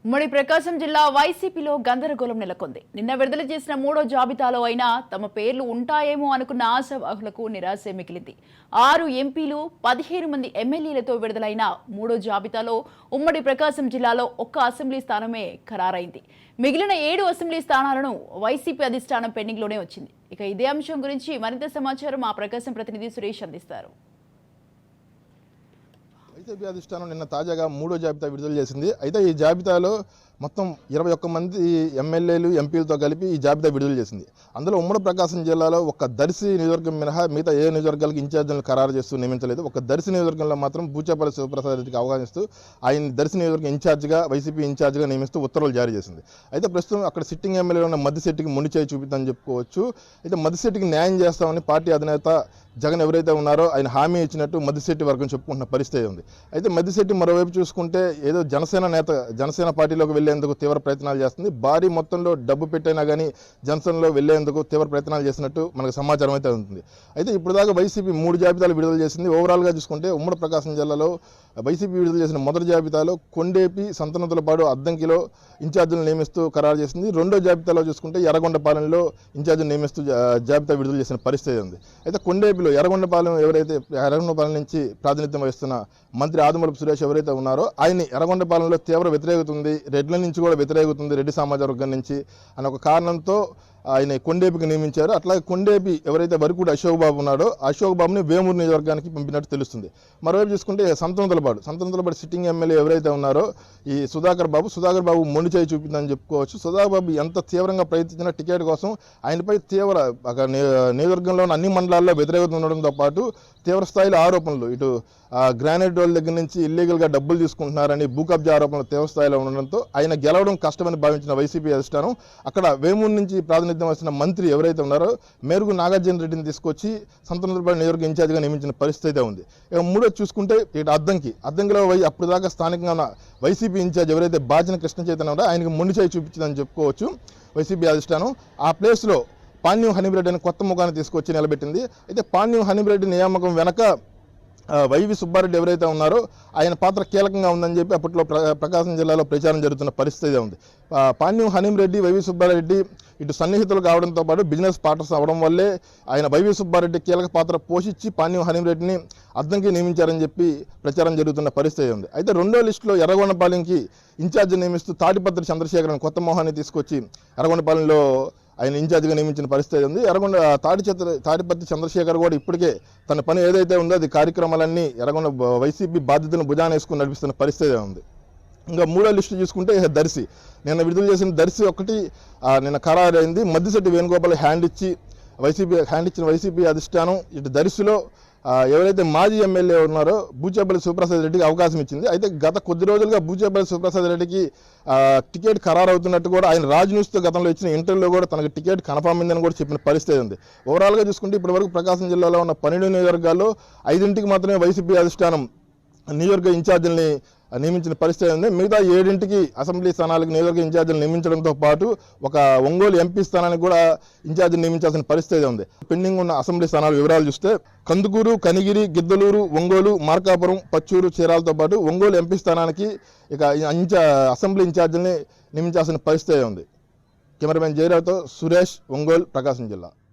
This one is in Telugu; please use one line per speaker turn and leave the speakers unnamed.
ఉమ్మడి ప్రకాశం జిల్లా వైసీపీలో గందరగోళం నెలకొంది. నిన్న విడుదల చేసిన మూడో జాబితాలో అయినా తమ పేర్లు ఉంటాయేమో అనుకున్న ఆశావాహులకు నిరాశే మిగిలింది. 6 ఎంపీలు 15 మంది ఎమ్మెల్యేలతో విడుదలైన మూడో జాబితాలో ఉమ్మడి ప్రకాశం జిల్లాలో ఒక్క అసెంబ్లీ స్థానమే ఖరారైంది. మిగిలిన 7 అసెంబ్లీ స్థానాలను వైసీపీ అధిష్టానం పెండింగ్లోనే వచ్చింది. ఇక ఇదే అంశం గురించి మరింత సమాచారం మా ప్రకాశం ప్రతినిధి సురేష్ అందిస్తారు.
వైసీపీ అధిష్టానం నిన్న తాజాగా మూడో జాబితా విడుదల చేసింది. అయితే ఈ జాబితాలో మొత్తం 21 మంది ఎమ్మెల్యేలు ఎంపీలతో కలిపి ఈ జాబితా విడుదల చేసింది. అందులో ఉమ్మడి ప్రకాశం జిల్లాలో ఒక దర్శి నియోజకవర్గం మినహా మిగతా ఏ నియోజకవర్గాలకు ఇన్ఛార్జీలను ఖరారు చేస్తూ నియమించలేదు. ఒక దర్శి నియోజకవర్గంలో మాత్రం బూచేపల్లి శివప్రసాద్ రెడ్డికి అవగాహిస్తూ ఆయన దర్శి నియోజకవర్గం ఇన్ఛార్జిగా వైసీపీ ఇన్ఛార్జిగా నియమిస్తూ ఉత్తర్వులు జారీ చేసింది. అయితే ప్రస్తుతం అక్కడ సిట్టింగ్ ఎమ్మెల్యే ఉన్న మద్దిశెట్టికి మొండి చేయి చూపిద్దని చెప్పుకోవచ్చు. అయితే మద్దిశెట్టికి న్యాయం చేస్తామని పార్టీ అధినేత జగన్ ఎవరైతే ఉన్నారో ఆయన హామీ ఇచ్చినట్టు మద్దిశెట్టి వర్గం చెప్పుకుంటున్న పరిస్థితి ఉంది. అయితే మద్దిశెట్టి మరోవైపు చూసుకుంటే ఏదో జనసేన పార్టీలోకి వెళ్లేందుకు తీవ్ర ప్రయత్నాలు చేస్తుంది. భారీ మొత్తంలో డబ్బు పెట్టైనా కానీ జనసేనలో వెళ్లేందుకు తీవ్ర ప్రయత్నాలు చేసినట్టు మనకు సమాచారం అయితే ఉంటుంది. అయితే ఇప్పుడు దాకా వైసీపీ 3 జాబితాలు విడుదల చేసింది. ఓవరాల్గా చూసుకుంటే ఉమ్మడి ప్రకాశం జిల్లాలో వైసీపీ విడుదల చేసిన మొదటి జాబితాలో కొండేపి, సంతనూతలపాడు, అద్దంకిలో ఇన్ఛార్జీలు నియమిస్తూ ఖరారు చేసింది. రెండో జాబితాలో చూసుకుంటే ఎర్రగొండపాలెంలో ఇన్ఛార్జీలు నియమిస్తూ జాబితా విడుదల చేసిన పరిస్థితి ఉంది. అయితే కొండేపిలో ఎర్రగొండపాలెం నుంచి ప్రాతినిధ్యం వహిస్తున్న మంత్రి ఆదిమూలపు సురేష్ ఎవరైతే ఉన్నారో ఆయన్ని ఎర్రగొండపాలెంలో తీవ్ర వ్యతిరేకత ఉంది, రెడ్ల నుంచి కూడా వ్యతిరేకత ఉంది, రెడ్డి సామాజిక వర్గం నుంచి అనే ఒక కారణంతో ఆయన కొండేపికి నియమించారు. అట్లాగే కొండేపి ఎవరైతే వరకుడు అశోక్ బాబు ఉన్నాడో అశోక్ బాబుని వేమూరు నియోజకవర్గానికి పంపినట్టు తెలుస్తుంది. మరోవైపు చూసుకుంటే సంతనూతలపాడు సిట్టింగ్ ఎమ్మెల్యే ఎవరైతే ఉన్నారో ఈ సుధాకర్ బాబు మొండి చేయి చూపిందని చెప్పుకోవచ్చు. సుధాకర్ బాబు ఎంత తీవ్రంగా ప్రయత్నించినా టికెట్ కోసం ఆయనపై తీవ్ర నియోజకవర్గంలో ఉన్న అన్ని మండలాల్లో వ్యతిరేకత ఉండడంతో పాటు తీవ్ర స్థాయిలో ఆరోపణలు, ఇటు గ్రానైట్ రోడ్ల దగ్గర నుంచి ఇల్లీగల్గా డబ్బులు తీసుకుంటున్నారని భూ కబ్జా ఆరోపణలు తీవ్ర స్థాయిలో ఉండడంతో ఆయన గెలవడం కష్టమని భావించిన వైసీపీ అధిష్టానం అక్కడ వేమూరు నుంచి ప్రాతినిధ్యం వహిస్తున్న మంత్రి ఎవరైతే ఉన్నారో మేరుగు నాగార్జున రెడ్డిని తీసుకొచ్చి సంతనూతలపాడు నియోజకవర్గ ఇన్ఛార్జిగా నియమించిన పరిస్థితి ఉంది. ఇక మూడోది చూసుకుంటే ఇటు అద్దంకిలో అప్పుడు దాకా స్థానికంగా ఉన్న వైసీపీ ఇన్ఛార్జ్ ఎవరైతే బాచిన కృష్ణ చైతన్య ఉన్నారో ఆయనకు మొండి చేయి చూపించిందని చెప్పుకోవచ్చు వైసీపీ అధిష్టానం. ఆ ప్లేస్లో పాణ్యం హనీబరెడ్డి అని కొత్త ముఖాన్ని తీసుకొచ్చి నిలబెట్టింది. అయితే పాణ్యం హనీబరెడ్డి నియామకం వెనక వైవి సుబ్బారెడ్డి ఎవరైతే ఉన్నారో ఆయన పాత్ర కీలకంగా ఉందని చెప్పి అప్పట్లో ప్రకాశం జిల్లాలో ప్రచారం జరుగుతున్న పరిస్థితి ఉంది. పాణ్యం హనీబరెడ్డి, వైవి సుబ్బారెడ్డి ఇటు సన్నిహితులు కావడంతో పాటు బిజినెస్ పార్ట్నర్స్ అవడం వల్లే ఆయన వైవి సుబ్బారెడ్డి కీలక పాత్ర పోషించి పాణ్యం హనీబరెడ్డిని అద్దంకి నియమించారని చెప్పి ప్రచారం జరుగుతున్న పరిస్థితి ఉంది. అయితే రెండో లిస్టులో ఎర్రగొండపాలెంకి ఇన్ఛార్జి నియమిస్తూ తాడిపత్రి చంద్రశేఖరన్ కొత్త మొహాన్ని తీసుకొచ్చి ఎర్రగొండపాలెంలో ఆయన ఇన్ఛార్జిగా నియమించిన పరిస్థితి ఉంది. తాడిపత్రి చంద్రశేఖర్ కూడా ఇప్పటికే తన పని ఏదైతే ఉందో అది కార్యక్రమాలన్నీ వైసీపీ బాధ్యతలను భుజాన వేసుకుని నడిపిస్తున్న పరిస్థితి ఉంది. ఇంకా మూడో లిస్టు చూసుకుంటే దర్శి నిన్న విడుదల చేసిన దర్శి ఒకటి నిన్న ఖరారైంది. మద్దిశెట్టి వేణుగోపాల్ హ్యాండ్ ఇచ్చిన వైసీపీ అధిష్టానం ఇటు దర్శిలో ఎవరైతే మాజీ ఎమ్మెల్యే ఉన్నారో బూచేపల్లి శివప్రసాద్ రెడ్డికి అవకాశం ఇచ్చింది. అయితే గత కొద్ది రోజులుగా బూచేపల్లి శివప్రసాద్ రెడ్డికి టికెట్ ఖరారు అవుతున్నట్టు కూడా ఆయన రాజ్ న్యూస్తో గతంలో ఇచ్చిన ఇంటర్వ్యూలో కూడా తనకు టికెట్ కన్ఫర్మ్ అయిందని కూడా చెప్పిన పరిస్థితి ఉంది. ఓవరాల్గా చూసుకుంటే ఇప్పటివరకు ప్రకాశం జిల్లాలో ఉన్న 12 నియోజకవర్గాల్లో 5ంటికి మాత్రమే వైసీపీ అధిష్టానం నియోజకవర్గ ఇన్ఛార్జీలని నియమించిన పరిస్థితి ఉంది. మిగతా 7ంటికి అసెంబ్లీ స్థానాలకు నియోజకవర్గ ఇన్ఛార్జీలు నియమించడంతో పాటు ఒక ఒంగోలు ఎంపీ స్థానానికి కూడా ఇన్ఛార్జీని నియమించాల్సిన పరిస్థితి ఉంది. పెండింగ్ ఉన్న అసెంబ్లీ స్థానాల వివరాలు చూస్తే కందుకూరు, కనిగిరి, గిద్దలూరు, ఒంగోలు, మార్కాపురం, పచ్చూరు, చీరాలతో పాటు ఒంగోలు ఎంపీ స్థానానికి ఇక అసెంబ్లీ ఇన్ఛార్జీని నియమించాల్సిన పరిస్థితి ఉంది. కెమెరామెన్ జయరావుతో సురేష్, ఒంగోలు, ప్రకాశం జిల్లా.